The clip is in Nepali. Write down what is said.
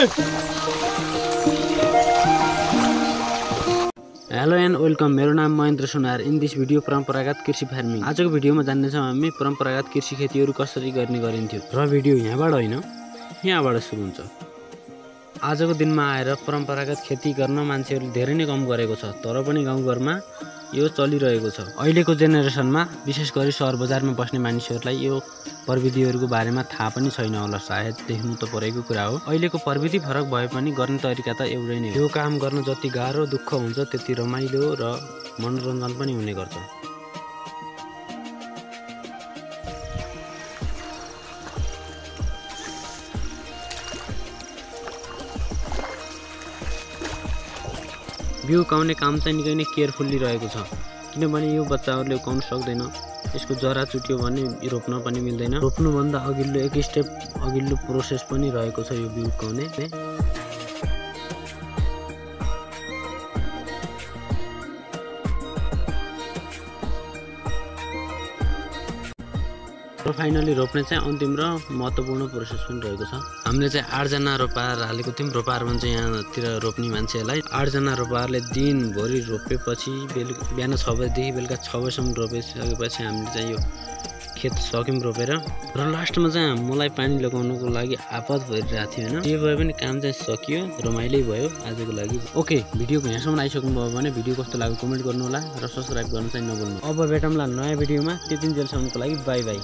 Hello and welcome. मेरो नाम महेन्द्र सुनार। इन दिस भिडियो परम्परागत कृषि फार्मिङ। आजको भिडियोमा जान्नेछौँ हामी परम्परागत कृषि खेतीहरू कसरी गर्ने गरिन्थ्यो र भिडियो यहाँबाट होइन यहाँबाट सुरु हुन्छ। आजको दिनमा आएर परम्परागत खेती गर्न मान्छेहरूले धेरै नै कम गरेको छ, तर पनि गाउँघरमा यो चलिरहेको छ। अहिलेको जेनेरेसनमा विशेष गरी सहर बजारमा बस्ने मानिसहरूलाई यो प्रविधिहरूको बारेमा थाहा पनि छैन होला, सायद देख्नु त परेको कुरा हो। अहिलेको प्रविधि फरक भए पनि गर्ने तरिका त एउटै नै हो। यो काम गर्न जति गाह्रो दुःख हुन्छ त्यति रमाइलो र मनोरञ्जन पनि हुने गर्छ। बिउ उकाउने काम चाहिँ निकै नै केयरफुल्ली रहेको छ, किनभने यो बच्चाहरूले उकाउन सक्दैन। यसको जरा चुट्यो भने रोप्न पनि मिल्दैन। रोप्नुभन्दा अघिल्लो एक स्टेप अघिल्लो प्रोसेस पनि रहेको छ यो बिउ उकाउने। र फाइनली रोप्ने चाहिँ अन्तिम र महत्त्वपूर्ण प्रोसेस पनि रहेको छ। हामीले चाहिँ 8 जना रोपार हालेको थियौँ। रोपार भन्छ यहाँतिर रोप्ने मान्छेहरूलाई। 8 जना रोपारले दिनभरि रोपेपछि बिहान 6 बजेदेखि बेलुका 6 बजीसम्म रोपिसकेपछि हामीले चाहिँ यो खेत सक्यौँ रोपेर। र लास्टमा चाहिँ मलाई पानी लगाउनुको लागि आपत भइरहेको थियो होइन। जे भए पनि काम चाहिँ सकियो, रमाइलो भयो आजको लागि। ओके, भिडियोको यहाँसम्म आइसक्नु भयो भने भिडियो कस्तो लाग्यो कमेन्ट गर्नु होला र सब्सक्राइब गर्नु चाहिँ नभुल्नु। अब भेटौँला नयाँ भिडियोमा। त्यतिन्जेलसम्मको लागि बाई बाई।